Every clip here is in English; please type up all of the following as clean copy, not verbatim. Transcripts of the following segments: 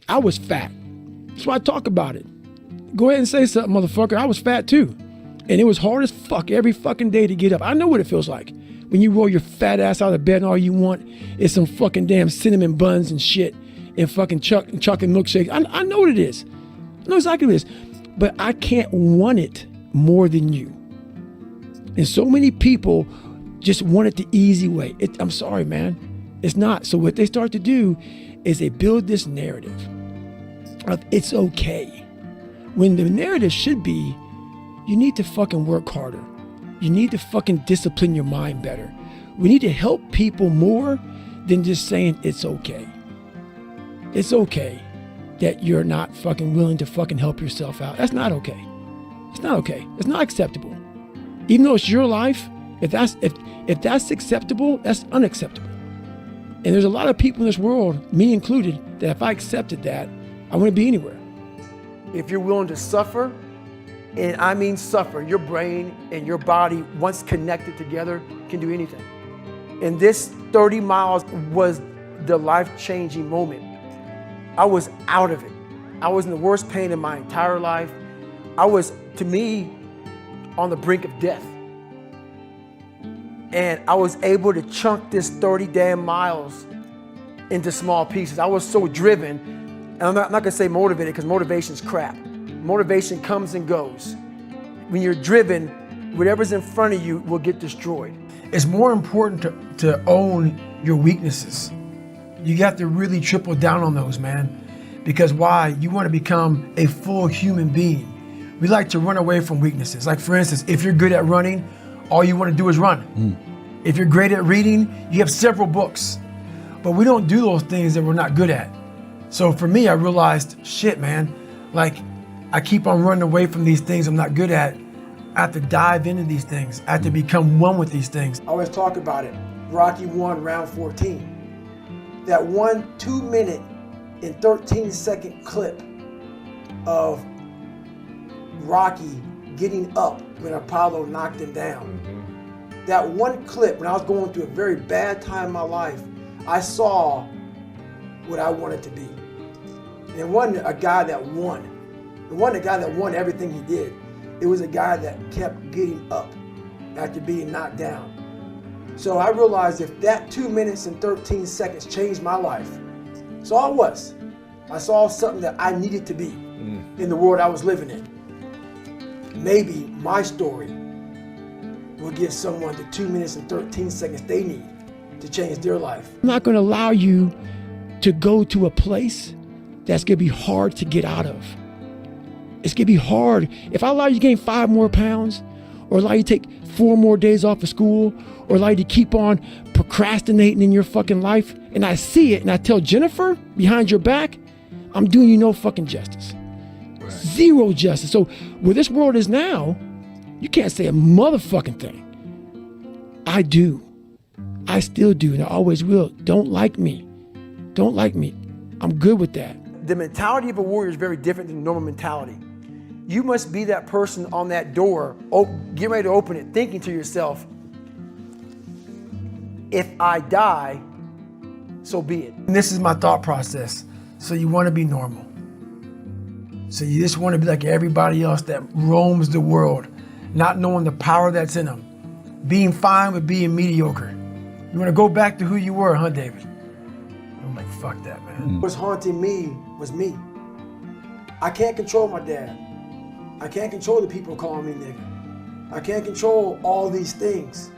I was fat. That's why I talk about it. Go ahead and say something, motherfucker. I was fat too. And it was hard as fuck every fucking day to get up. I know what it feels like when you roll your fat ass out of bed and all you want is some fucking damn cinnamon buns and shit and fucking chocolate milkshakes. I know what it is. I know exactly what it is. But I can't want it more than you. And so many people just want it the easy way. I'm sorry, man. It's not. So what they start to do is they build this narrative of it's okay. When the narrative should be, you need to fucking work harder. You need to fucking discipline your mind better. We need to help people more than just saying it's okay. It's okay that you're not fucking willing to fucking help yourself out. That's not okay. It's not okay. It's not acceptable. Even though it's your life, if that's acceptable, that's unacceptable. And there's a lot of people in this world, me included, that if I accepted that, I wouldn't be anywhere. If you're willing to suffer, and I mean suffer, your brain and your body, once connected together, can do anything. And this 30 miles was the life-changing moment. I was out of it. I was in the worst pain in my entire life. I was, to me, on the brink of death. And I was able to chunk this 30 damn miles into small pieces. I was so driven, and I'm not gonna say motivated because motivation's crap. Motivation comes and goes. When you're driven, whatever's in front of you will get destroyed. It's more important to own your weaknesses. You got to really triple down on those, man. Because why? You want to become a full human being. We like to run away from weaknesses. Like for instance, if you're good at running, all you want to do is run. If you're great at reading, you have several books. But we don't do those things that we're not good at. So for me, I realized, shit, man, like I keep on running away from these things I'm not good at. I have to dive into these things. I have to become one with these things. I always talk about it. Rocky 1, round 14. That 1 2-minute and 13-second clip of Rocky getting up when Apollo knocked him down. That one clip, when I was going through a very bad time in my life, I saw what I wanted to be. And it wasn't a guy that won. It wasn't a guy that won everything he did. It was a guy that kept getting up after being knocked down. So I realized if that 2 minutes and 13 seconds changed my life, that's all it was. I saw something that I needed to be in the world I was living in. Maybe my story will give someone the 2 minutes and 13 seconds they need to change their life. I'm not gonna allow you to go to a place that's gonna be hard to get out of. It's gonna be hard. If I allow you to gain 5 more pounds, or allow you to take 4 more days off of school, or allow you to keep on procrastinating in your fucking life, and I see it and I tell Jennifer behind your back, I'm doing you no fucking justice. Right. Zero justice. So where this world is now, you can't say a motherfucking thing. I do. I still do, and I always will. Don't like me. Don't like me. I'm good with that. The mentality of a warrior is very different than normal mentality. You must be that person on that door, get ready to open it, thinking to yourself, if I die, so be it. And this is my thought process. So you want to be normal. So you just want to be like everybody else that roams the world, not knowing the power that's in them. Being fine with being mediocre. You want to go back to who you were, huh, David? I'm like, fuck that, man. What was haunting me was me. I can't control my dad. I can't control the people calling me nigga. I can't control all these things.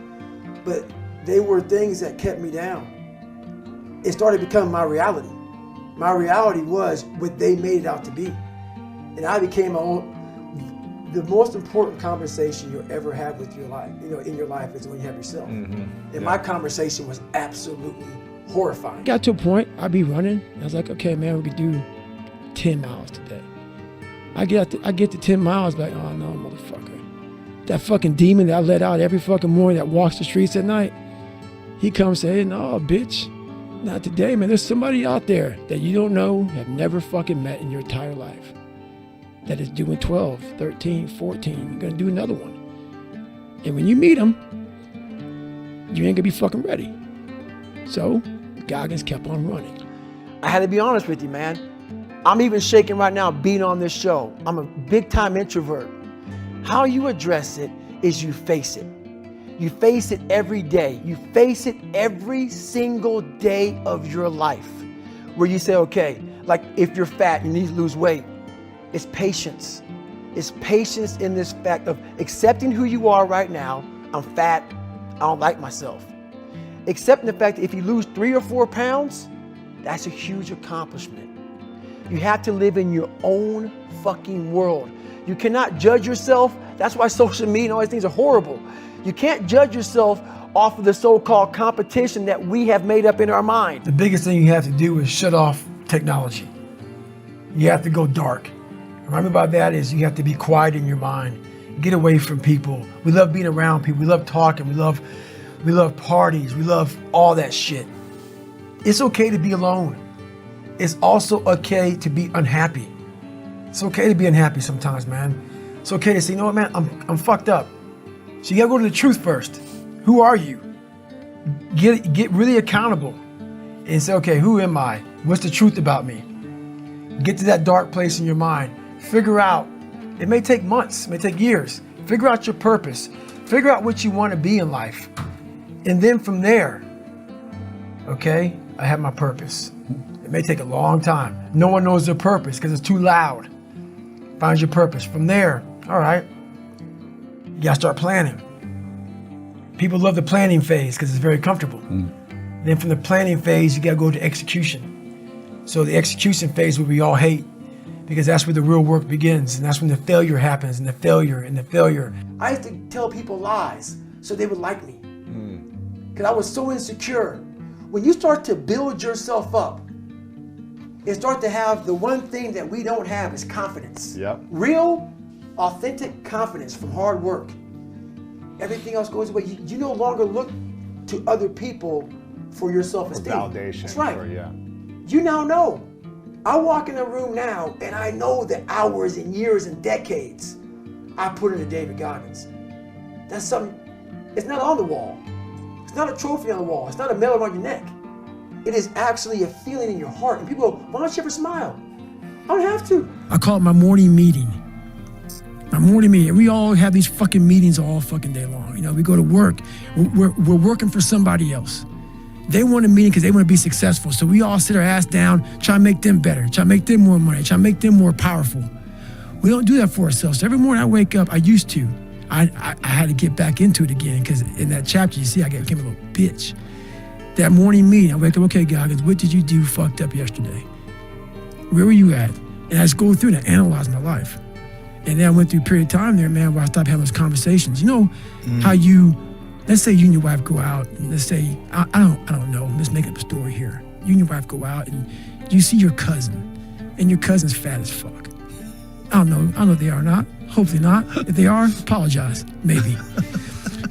But they were things that kept me down. It started becoming my reality. My reality was what they made it out to be. And I became my own. The most important conversation you'll ever have with your life, in your life, is when you have yourself. And my conversation was absolutely horrifying. Got to a point, I'd be running. I was like, okay, man, we could do 10 miles today. I get to 10 miles, like, oh no, motherfucker. That fucking demon that I let out every fucking morning that walks the streets at night, he comes and says, no, bitch, not today, man. There's somebody out there that you don't know, have never fucking met in your entire life, that is doing 12, 13, 14. You're gonna do another one. And when you meet him, you ain't gonna be fucking ready. So Goggins kept on running. I had to be honest with you, man. I'm even shaking right now being on this show. I'm a big time introvert. How you address it is you face it. You face it every day. You face it every single day of your life where you say, okay, like if you're fat and you need to lose weight, it's patience. It's patience in this fact of accepting who you are right now. I'm fat. I don't like myself. Accepting the fact that if you lose 3 or 4 pounds, that's a huge accomplishment. You have to live in your own fucking world. You cannot judge yourself. That's why social media and all these things are horrible. You can't judge yourself off of the so-called competition that we have made up in our mind. The biggest thing you have to do is shut off technology. You have to go dark. What I mean by that is you have to be quiet in your mind. Get away from people. We love being around people. We love talking. We love parties. We love all that shit. It's okay to be alone. It's also okay to be unhappy. It's okay to be unhappy sometimes, man. It's okay to say, you know what, man, I'm fucked up. So you gotta go to the truth first. Who are you? Get really accountable and say, okay, who am I? What's the truth about me? Get to that dark place in your mind. Figure out, it may take months, it may take years. Figure out your purpose. Figure out what you want to be in life. And then from there, okay, I have my purpose. It may take a long time. No one knows their purpose because it's too loud. Find your purpose. From there, all right, you gotta start planning. People love the planning phase because it's very comfortable. Then from the planning phase, you gotta go to execution. So the execution phase where we all hate, because that's where the real work begins, and that's when the failure happens, and the failure, and the failure. I used to tell people lies so they would like me. Because I was so insecure. When you start to build yourself up and start to have the one thing that we don't have is confidence. Yep. Real, authentic confidence from hard work. Everything else goes away. You no longer look to other people for your self-esteem. Validation. That's right. Yeah. You now know. I walk in a room now and I know the hours and years and decades I put into David Goggins. That's something, it's not on the wall. It's not a trophy on the wall. It's not a medal around your neck. It is actually a feeling in your heart. And people go, why don't you ever smile? I don't have to. I call it my morning meeting. My morning meeting. We all have these fucking meetings all fucking day long. You know, we go to work. We're working for somebody else. They want a meeting because they want to be successful. So we all sit our ass down, try to make them better, try to make them more money, try to make them more powerful. We don't do that for ourselves. So every morning I wake up, I used to. I had to get back into it again because in that chapter, you see, I became a little bitch. That morning meeting, I wake up, okay, Goggins, what did you do fucked up yesterday? Where were you at? And I just go through and I analyze my life. And then I went through a period of time there, man, where I stopped having those conversations. You know how you, let's say you and your wife go out, and let's say, I don't know, let's make up a story here. You and your wife go out and you see your cousin, and your cousin's fat as fuck. I don't know if they are or not. Hopefully not. If they are, apologize, maybe.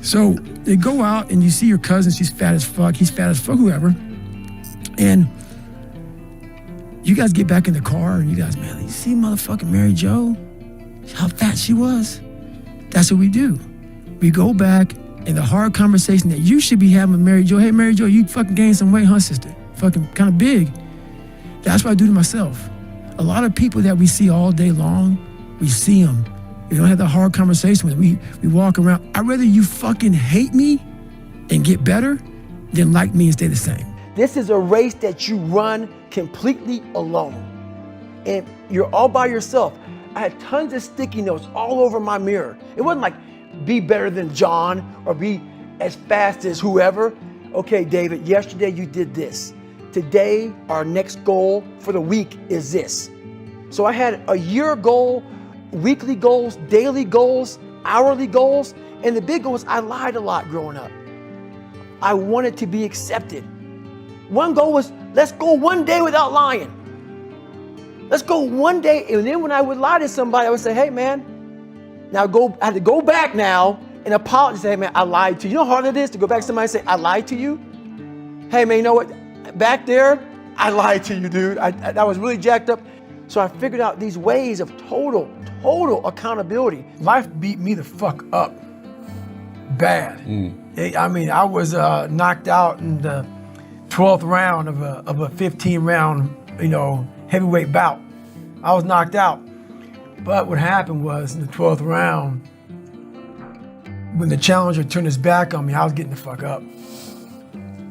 So they go out and you see your cousin, she's fat as fuck, he's fat as fuck, whoever. And you guys get back in the car and you guys, man, you see motherfucking Mary Jo? How fat she was? That's what we do. We go back in the hard conversation that you should be having with Mary Jo. Hey, Mary Jo, you fucking gained some weight, huh, sister? Fucking kind of big. That's what I do to myself. A lot of people that we see all day long, we see them. We don't have the hard conversation with them. We walk around. I'd rather you fucking hate me and get better than like me and stay the same. This is a race that you run completely alone. And you're all by yourself. I had tons of sticky notes all over my mirror. It wasn't like, be better than John or be as fast as whoever. Okay, David, yesterday you did this. Today, our next goal for the week is this. So I had a year goal, weekly goals, daily goals, hourly goals, and the big goal was I lied a lot growing up. I wanted to be accepted. One goal was, let's go one day without lying. Let's go one day, and then when I would lie to somebody, I would say, hey man, I had to go back now and apologize, say, hey man, I lied to you. You know how hard it is to go back to somebody and say, I lied to you? Hey man, you know what? Back there, I lied to you, dude. I was really jacked up. So I figured out these ways of total accountability. Life beat me the fuck up bad. I mean, I was knocked out in the 12th round of a 15 round, heavyweight bout. I was knocked out. But what happened was in the 12th round, when the challenger turned his back on me, I was getting the fuck up.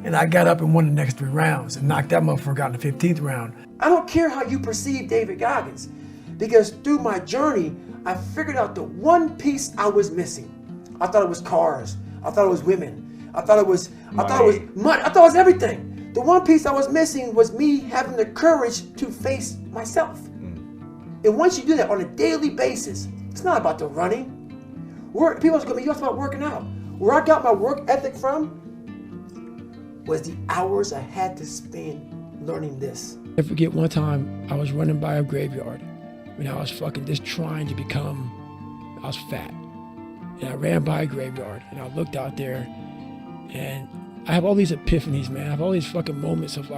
And I got up and won the next 3 rounds and knocked that motherfucker out in the 15th round. I don't care how you perceive David Goggins, because through my journey, I figured out the one piece I was missing. I thought it was cars. I thought it was women. I thought it was money. I thought it was everything. The one piece I was missing was me having the courage to face myself. And once you do that on a daily basis, it's not about the running. People are going to be talking about working out. Where I got my work ethic from was the hours I had to spend learning this. I forget one time I was running by a graveyard when I was fucking just trying to become, I was fat. And I ran by a graveyard and I looked out there and I have all these epiphanies, man. I have all these fucking moments of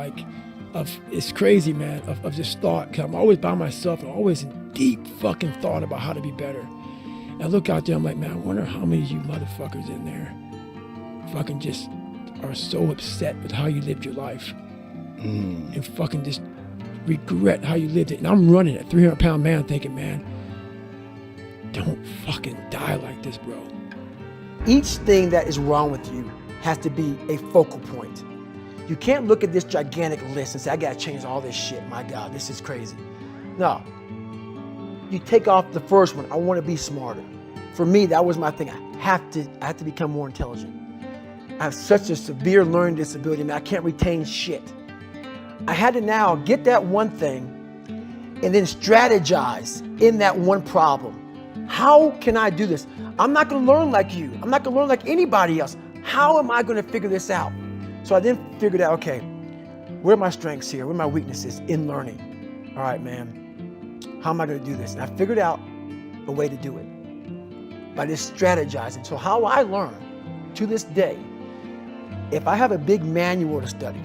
it's crazy, man, of just thought. Cause I'm always by myself and I'm always in deep fucking thought about how to be better. And I look out there, I'm like, man, I wonder how many of you motherfuckers in there fucking just are so upset with how you lived your life and fucking just regret how you lived it. And I'm running a 300-pound man thinking, man, don't fucking die like this, bro. Each thing that is wrong with you has to be a focal point. You can't look at this gigantic list and say, I gotta change all this shit. My God, this is crazy. No. You take off the first one. I want to be smarter. For me, that was my thing. I have to become more intelligent. I have such a severe learning disability, man. I can't retain shit. I had to now get that one thing and then strategize in that one problem. How can I do this? I'm not going to learn like you. I'm not going to learn like anybody else. How am I going to figure this out? So I then figured out, okay, where are my strengths here? Where are my weaknesses in learning? All right, man, how am I going to do this? And I figured out a way to do it by just strategizing. So how I learn to this day, if I have a big manual to study,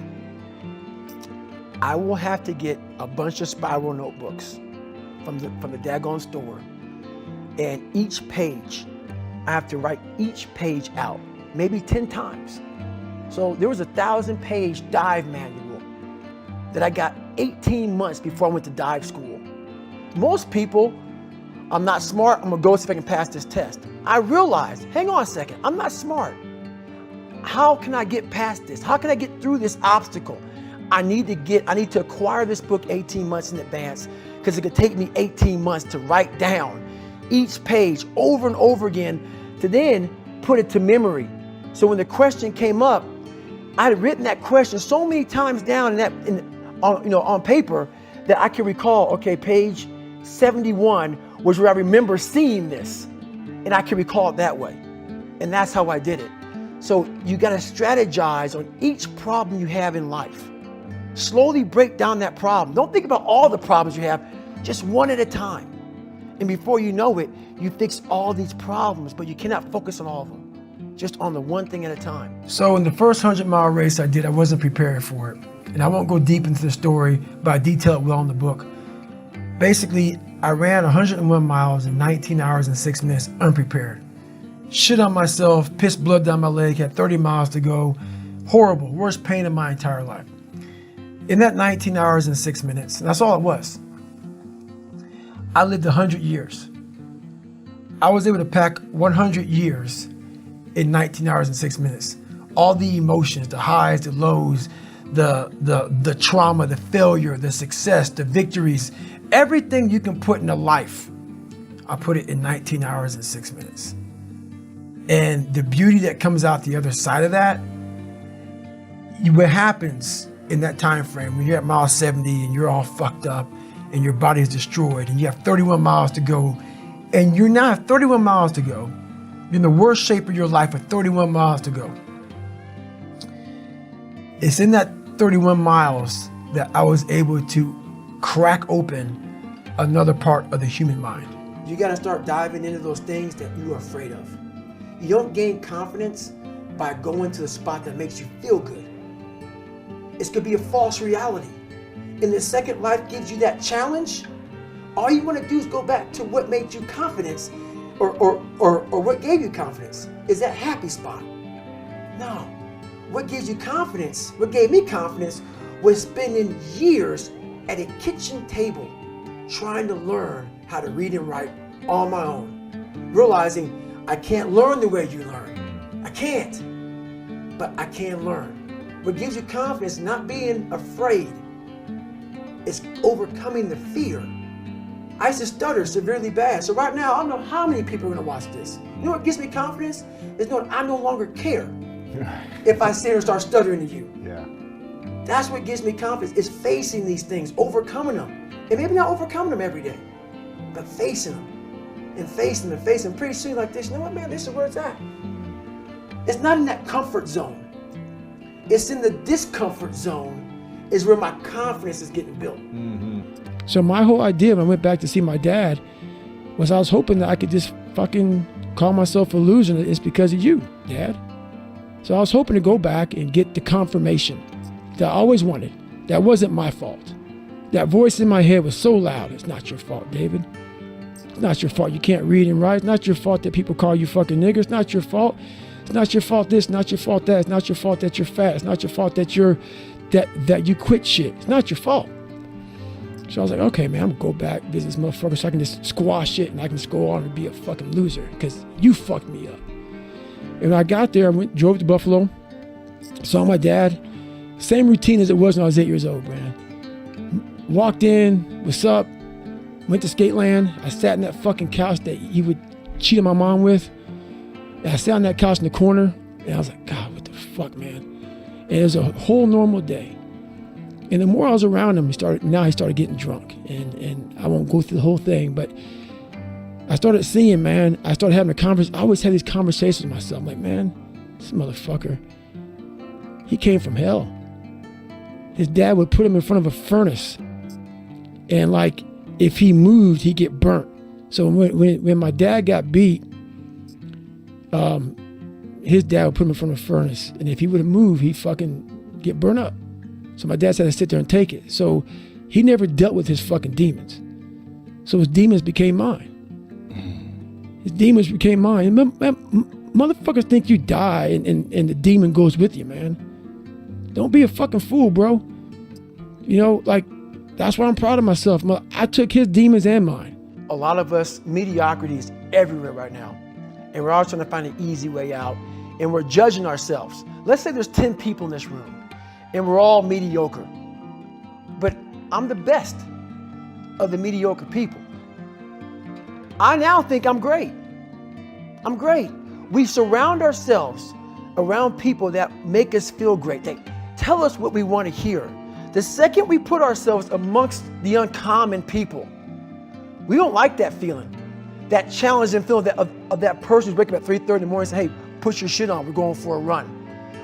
I will have to get a bunch of spiral notebooks from the daggone store. And each page, I have to write each page out, maybe 10 times. So there was a 1,000-page dive manual that I got 18 months before I went to dive school. Most people, I'm not smart, I'm gonna go see if I can pass this test. I realized, hang on a second, I'm not smart. How can I get past this? How can I get through this obstacle? I need to acquire this book 18 months in advance, because it could take me 18 months to write down each page over and over again to then put it to memory. So when the question came up, I had written that question so many times down on paper that I can recall, okay, page 71 was where I remember seeing this, and I can recall it that way. And that's how I did it. So you got to strategize on each problem you have in life. Slowly break down that problem. Don't think about all the problems you have, just one at a time. And before you know it, you fix all these problems, but you cannot focus on all of them, just on the one thing at a time. So in the first 100-mile race I did, I wasn't prepared for it. And I won't go deep into the story, but I detail it well in the book. Basically, I ran 101 miles in 19 hours and 6 minutes unprepared. Shit on myself, pissed blood down my leg, had 30 miles to go. Horrible, worst pain of my entire life. In that 19 hours and 6 minutes, and that's all it was, I lived 100 years. I was able to pack 100 years in 19 hours and 6 minutes. All the emotions, the highs, the lows, the trauma, the failure, the success, the victories, everything you can put in a life, I put it in 19 hours and 6 minutes. And the beauty that comes out the other side of that, what happens in that time frame when you're at mile 70 and you're all fucked up and your body is destroyed and you have 31 miles to go, and you're now at 31 miles to go, you're in the worst shape of your life with 31 miles to go. It's in that 31 miles that I was able to crack open another part of the human mind. You gotta start diving into those things that you are afraid of. You don't gain confidence by going to the spot that makes you feel good. It's gonna be a false reality. And the second life gives you that challenge, all you wanna do is go back to what made you confidence or what gave you confidence. Is that happy spot? No. What gives you confidence, what gave me confidence, was spending years at a kitchen table trying to learn how to read and write on my own, realizing I can't learn the way you learn. I can't, but I can learn. What gives you confidence, not being afraid, is overcoming the fear. I used to stutter severely bad. So right now, I don't know how many people are gonna watch this. You know what gives me confidence? Is knowing I no longer care if I sit here and start stuttering to you. Yeah. That's what gives me confidence, is facing these things, overcoming them. And maybe not overcoming them every day, but facing them and facing them and facing them. Pretty soon like this, you know what, man, this is where it's at. It's not in that comfort zone. It's in the discomfort zone is where my confidence is getting built. Mm-hmm. So my whole idea when I went back to see my dad was I was hoping that I could just fucking call myself a loser, and it's because of you, Dad. So I was hoping to go back and get the confirmation that I always wanted. That wasn't my fault. That voice in my head was so loud. It's not your fault, David. It's not your fault you can't read and write. It's not your fault that people call you fucking nigger. It's not your fault. It's not your fault this, not your fault that. It's not your fault that you're fat. It's not your fault that that you quit shit. It's not your fault. So I was like, okay, man, I'm gonna go back, visit this motherfucker so I can just squash it and I can just go on and be a fucking loser because you fucked me up. And when I got there, I drove to Buffalo, saw my dad. Same routine as it was when I was 8 years old, man. Walked in, what's up? Went to Skateland. I sat in that fucking couch that he would cheat on my mom with. And I sat on that couch in the corner and I was like, God, what the fuck, man? And it was a whole normal day. And the more I was around him, he started getting drunk. And I won't go through the whole thing, but I started seeing, man, I started having a conversation. I always had these conversations with myself. I'm like, man, this motherfucker, he came from hell. His dad would put him in front of a furnace. And like, if he moved, he'd get burnt. So when my dad got beat, his dad would put him in front of a furnace. And if he would have moved, he'd fucking get burnt up. So my dad had to sit there and take it. So he never dealt with his fucking demons. So his demons became mine. His demons became mine. Man, motherfuckers think you die and the demon goes with you, man. Don't be a fucking fool, bro. You know, like, that's why I'm proud of myself. I took his demons and mine. A lot of us, mediocrity is everywhere right now. And we're all trying to find an easy way out. And we're judging ourselves. Let's say there's 10 people in this room and we're all mediocre. But I'm the best of the mediocre people. I now think I'm great. I'm great. We surround ourselves around people that make us feel great. They tell us what we want to hear. The second we put ourselves amongst the uncommon people, we don't like that feeling. That challenging feeling of that person who's waking up at 3:30 in the morning and say, hey, put your shit on, we're going for a run.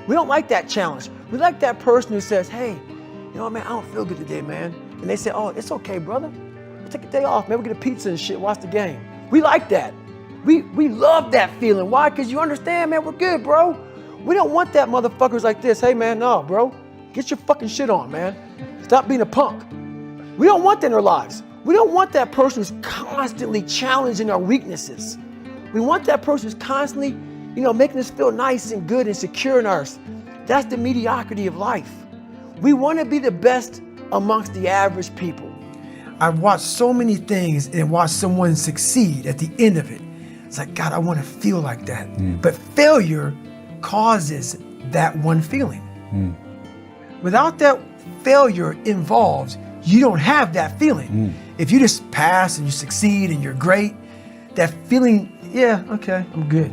We don't like that challenge. We like that person who says, hey, you know what, man, I don't feel good today, man. And they say, oh, it's okay, brother. We'll take a day off, man. We'll get a pizza and shit, watch the game. We like that. We love that feeling. Why? Because you understand, man, we're good, bro. We don't want that motherfuckers like this. Hey, man, no, bro. Get your fucking shit on, man. Stop being a punk. We don't want that in our lives. We don't want that person who's constantly challenging our weaknesses. We want that person who's constantly, making us feel nice and good and secure in ours. That's the mediocrity of life. We want to be the best amongst the average people. I've watched so many things and watched someone succeed at the end of it. It's like, God, I want to feel like that. But failure causes that one feeling. Without that failure involved, you don't have that feeling. If you just pass and you succeed and you're great, that feeling, yeah, okay, I'm good.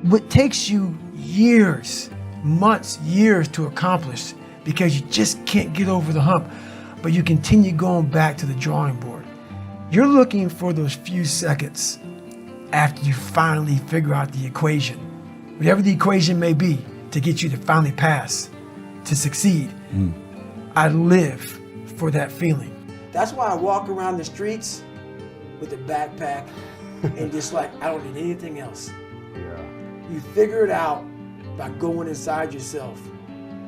What takes you years, months, years to accomplish because you just can't get over the hump, but you continue going back to the drawing board. You're looking for those few seconds after you finally figure out the equation, whatever the equation may be, to get you to finally pass, to succeed. I live for that feeling. That's why I walk around the streets with a backpack and just like, I don't need anything else. Yeah. You figure it out by going inside yourself,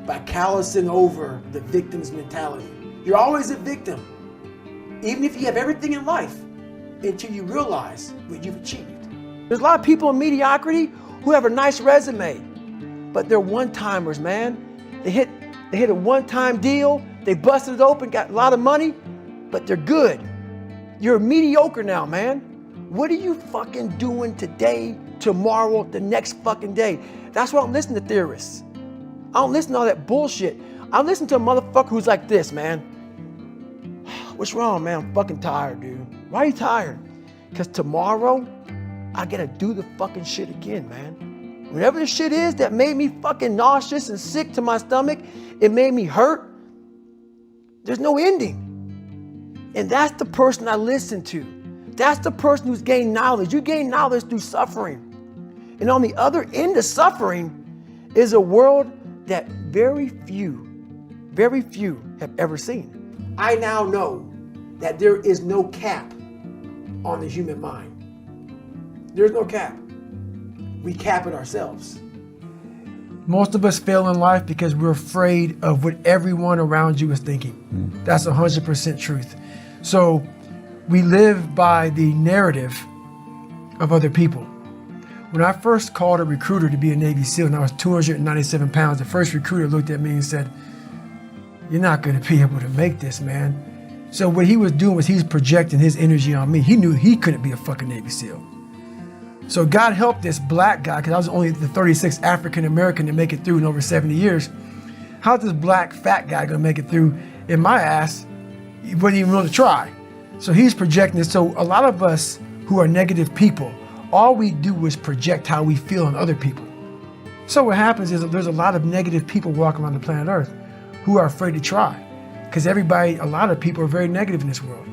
by callousing over the victim's mentality. You're always a victim, even if you have everything in life, until you realize what you've achieved. There's a lot of people in mediocrity who have a nice resume, but they're one-timers, man. They hit a one-time deal, they busted it open, got a lot of money, but they're good. You're mediocre now, man. What are you fucking doing today, tomorrow, the next fucking day? That's why I don't listen to theorists. I don't listen to all that bullshit. I listen to a motherfucker who's like this, man. What's wrong, man? I'm fucking tired, dude. Why are you tired? Because tomorrow, I gotta do the fucking shit again, man. Whatever the shit is that made me fucking nauseous and sick to my stomach, it made me hurt, there's no ending. And that's the person I listen to. That's the person who's gained knowledge. You gain knowledge through suffering. And on the other end of suffering is a world that very few have ever seen. I now know that there is no cap on the human mind. There's no cap. We cap it ourselves. Most of us fail in life because we're afraid of what everyone around you is thinking. That's 100% truth. So we live by the narrative of other people. When I first called a recruiter to be a Navy SEAL and I was 297 pounds, the first recruiter looked at me and said, "You're not going to be able to make this, man." So what he was doing was he's projecting his energy on me. He knew he couldn't be a fucking Navy SEAL. So God helped this black guy, because I was only the 36th African American to make it through in over 70 years. How's this black fat guy going to make it through in my ass? He wasn't even willing to try. So he's projecting this. So a lot of us who are negative people, all we do is project how we feel on other people. So what happens is that there's a lot of negative people walking around the planet Earth who are afraid to try. Because a lot of people are very negative in this world.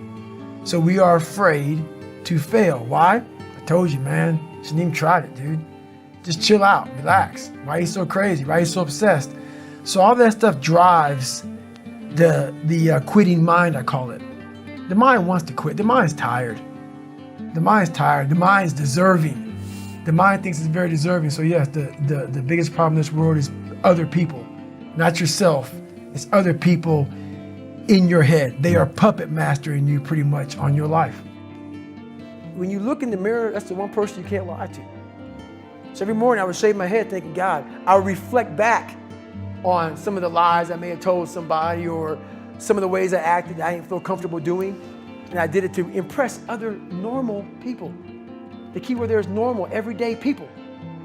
So we are afraid to fail. Why? I told you, man, shouldn't even try it, dude. Just chill out, relax. Why are you so crazy? Why are you so obsessed? So all that stuff drives the quitting mind, I call it. The mind wants to quit. The mind's tired. The mind's tired. The mind's deserving. The mind thinks it's very deserving. So yes, the biggest problem in this world is other people, not yourself. It's other people in your head. They are puppet mastering you pretty much on your life. When you look in the mirror, that's the one person you can't lie to. So every morning I would shave my head thinking, God, I would reflect back on some of the lies I may have told somebody or some of the ways I acted that I didn't feel comfortable doing. And I did it to impress other normal people. The key word there is normal, everyday people.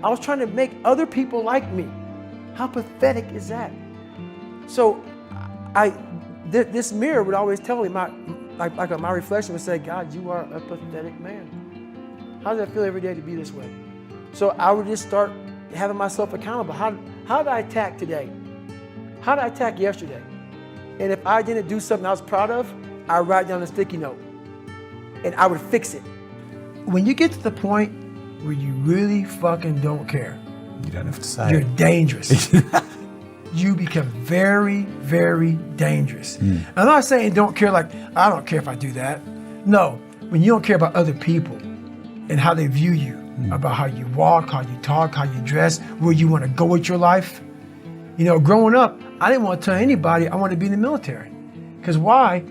I was trying to make other people like me. How pathetic is that? So this mirror would always tell me, my reflection would say, God, you are a pathetic man. How does it feel every day to be this way? So I would just start having myself accountable. How did I attack today? How did I attack yesterday? And if I didn't do something I was proud of, I would write down a sticky note and I would fix it. When you get to the point where you really fucking don't care, you don't have to say you're dangerous. You become very, very dangerous. I'm not saying don't care like, I don't care if I do that. No, when you don't care about other people and how they view you, about how you walk, how you talk, how you dress, where you want to go with your life. You know, growing up, I didn't want to tell anybody I wanted to be in the military. Because why?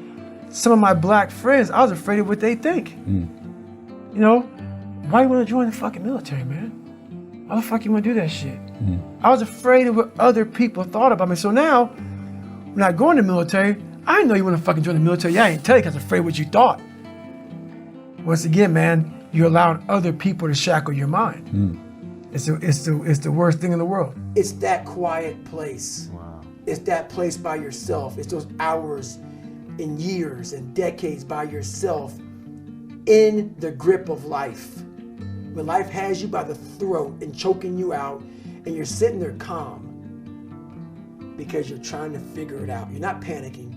Some of my black friends, I was afraid of what they think. You know, why you want to join the fucking military, man? How the fuck you want to do that shit? I was afraid of what other people thought about me. So now, when I go in the military, I didn't know you want to fucking join the military. I ain't tell you because I was afraid of what you thought. Once again, man, you're allowing other people to shackle your mind. It's the worst thing in the world. It's that quiet place. Wow. It's that place by yourself. It's those hours and years and decades by yourself in the grip of life. When life has you by the throat and choking you out and you're sitting there calm because you're trying to figure it out. You're not panicking.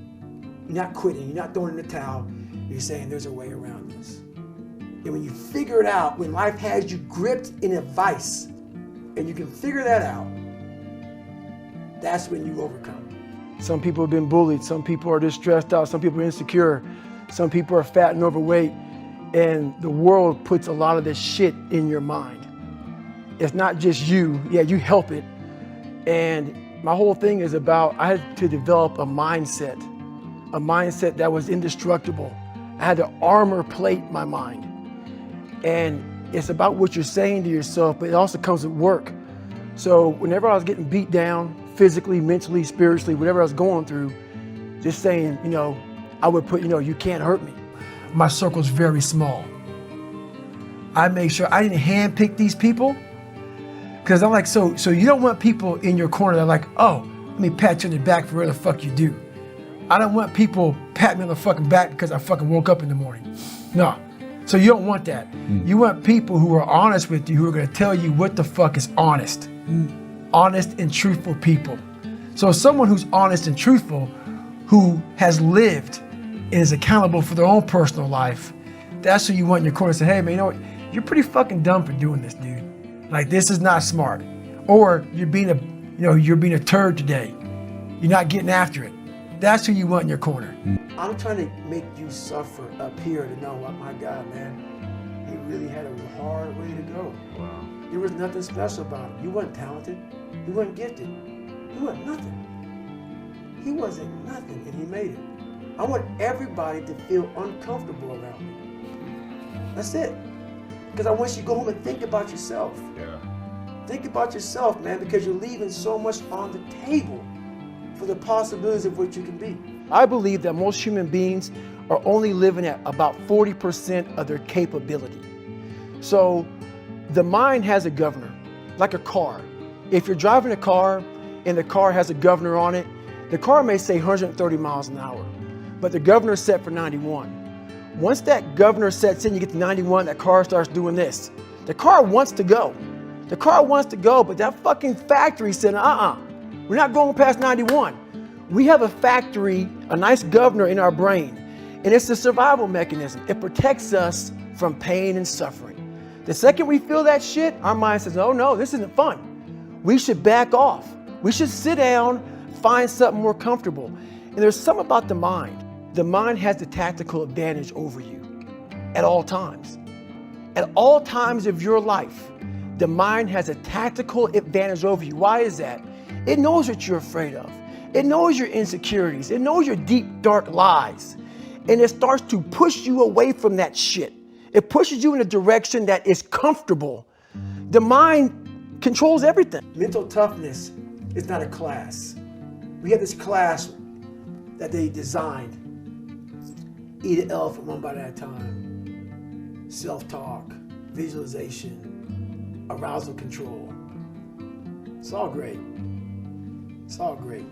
You're not quitting. You're not throwing in the towel. You're saying there's a way around this. And when you figure it out, when life has you gripped in a vice and you can figure that out, that's when you overcome. Some people have been bullied. Some people are just stressed out. Some people are insecure. Some people are fat and overweight. And the world puts a lot of this shit in your mind. It's not just you. Yeah, you help it. And my whole thing is about, I had to develop a mindset that was indestructible. I had to armor plate my mind. And it's about what you're saying to yourself, but it also comes with work. So whenever I was getting beat down, physically, mentally, spiritually, whatever I was going through, just saying, you know, I would put, you can't hurt me. My circle's very small. I make sure I didn't handpick these people, because I'm like, so you don't want people in your corner that are like, oh, let me pat you on the back for whatever the fuck you do. I don't want people patting me on the fucking back because I fucking woke up in the morning. No. So you don't want that. You want people who are honest with you, who are going to tell you what the fuck is honest. Honest and truthful people. So someone who's honest and truthful, who has lived and is accountable for their own personal life, that's who you want in your corner to say, hey man, you know what? You're pretty fucking dumb for doing this, dude. Like, this is not smart. Or you're being a turd today. You're not getting after it. That's who you want in your corner. I'm trying to make you suffer up here to know what, my God, man, he really had a hard way to go. Wow. There was nothing special about him. He wasn't talented. He wasn't gifted. He wasn't nothing. He wasn't nothing, and he made it. I want everybody to feel uncomfortable around me. That's it. Because I want you to go home and think about yourself. Yeah. Think about yourself, man, because you're leaving so much on the table for the possibilities of what you can be. I believe that most human beings are only living at about 40% of their capability. So the mind has a governor, like a car. If you're driving a car and the car has a governor on it, the car may say 130 miles an hour, but the governor is set for 91. Once that governor sets in, you get to 91, that car starts doing this. The car wants to go. The car wants to go, but that fucking factory said, we're not going past 91. We have a factory, a nice governor in our brain, and it's a survival mechanism. It protects us from pain and suffering. The second we feel that shit, our mind says, oh no, this isn't fun. We should back off. We should sit down, find something more comfortable. And there's something about the mind. The mind has the tactical advantage over you at all times. At all times of your life, the mind has a tactical advantage over you. Why is that? It knows what you're afraid of. It knows your insecurities. It knows your deep, dark lies. And it starts to push you away from that shit. It pushes you in a direction that is comfortable. The mind controls everything. Mental toughness is not a class. We have this class that they designed. Eat an elephant one bite at a time. Self-talk, visualization, arousal control. It's all great. It's all great.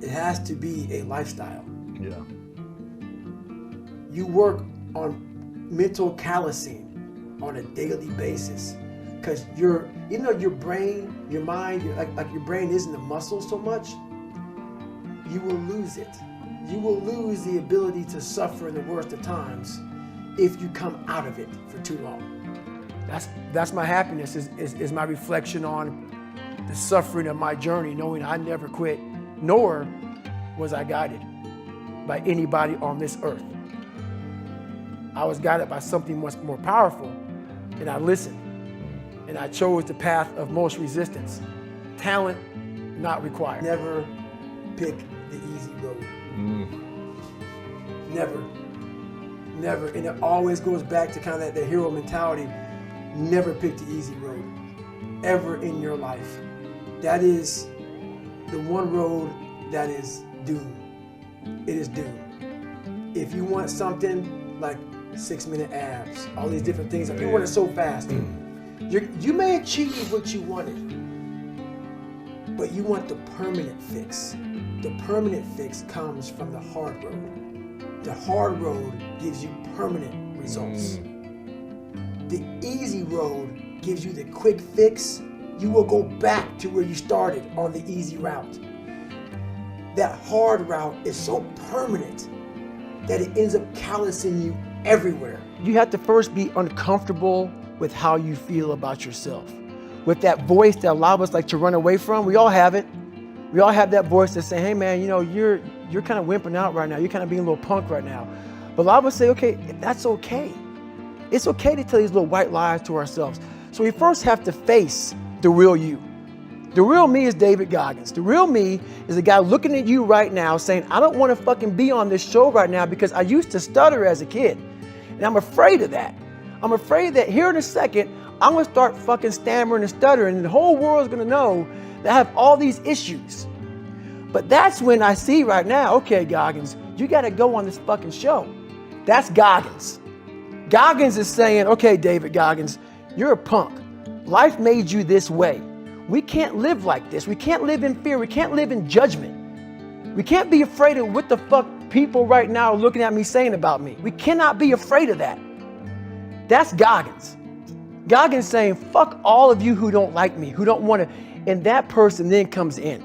It has to be a lifestyle. Yeah. You work on mental callousing on a daily basis, because your brain, your mind, like your brain isn't a muscle so much. You will lose it. You will lose the ability to suffer in the worst of times if you come out of it for too long. That's my happiness, is my reflection on the suffering of my journey, knowing I never quit, nor was I guided by anybody on this earth. I was guided by something much more powerful, and I listened. And I chose the path of most resistance. Talent not required. Never pick the easy road. Never. Never. And it always goes back to kind of that hero mentality. Never pick the easy road. Ever in your life. That is the one road that is doomed. It is doomed. If you want something like 6-minute abs, all these different things, if you want it so fast, you may achieve what you wanted, but you want the permanent fix. The permanent fix comes from the hard road. The hard road gives you permanent results. The easy road gives you the quick fix. You will go back to where you started on the easy route. That hard route is so permanent that it ends up callousing you everywhere. You have to first be uncomfortable with how you feel about yourself. With that voice that a lot of us like to run away from. We all have it. We all have that voice that say, hey man, you're kind of wimping out right now. You're kind of being a little punk right now. But a lot of us say, okay, that's okay. It's okay to tell these little white lies to ourselves. So we first have to face the real you. The real me is David Goggins. The real me is a guy looking at you right now saying, I don't want to fucking be on this show right now because I used to stutter as a kid. And I'm afraid of that. I'm afraid that here in a second, I'm going to start fucking stammering and stuttering and the whole world is going to know that I have all these issues. But that's when I see right now, okay, Goggins, you got to go on this fucking show. That's Goggins. Goggins is saying, okay, David Goggins, you're a punk. Life made you this way. We can't live like this. We can't live in fear. We can't live in judgment. We can't be afraid of what the fuck people right now are looking at me saying about me. We cannot be afraid of that. That's Goggins. Goggins saying, fuck all of you who don't like me, who don't want to, and that person then comes in.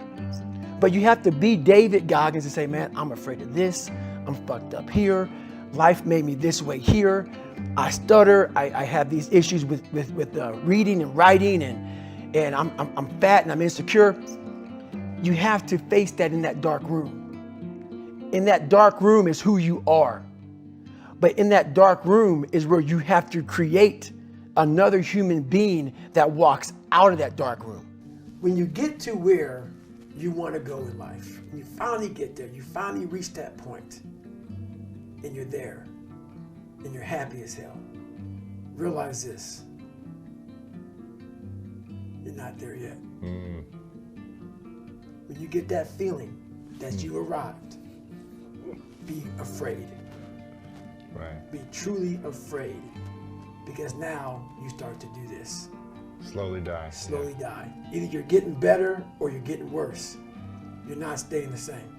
But you have to be David Goggins and say, man, I'm afraid of this. I'm fucked up here. Life made me this way here. I stutter. I have these issues with reading and writing, and I'm fat and I'm insecure. You have to face that in that dark room. In that dark room is who you are. But in that dark room is where you have to create another human being that walks out of that dark room. When you get to where you want to go in life, when you finally get there, you finally reach that point, and you're there, and you're happy as hell. Realize this, you're not there yet. When you get that feeling that you arrived, be afraid. Right. Be truly afraid, because now you start to do this. Slowly die. Slowly die. Either you're getting better or you're getting worse. You're not staying the same.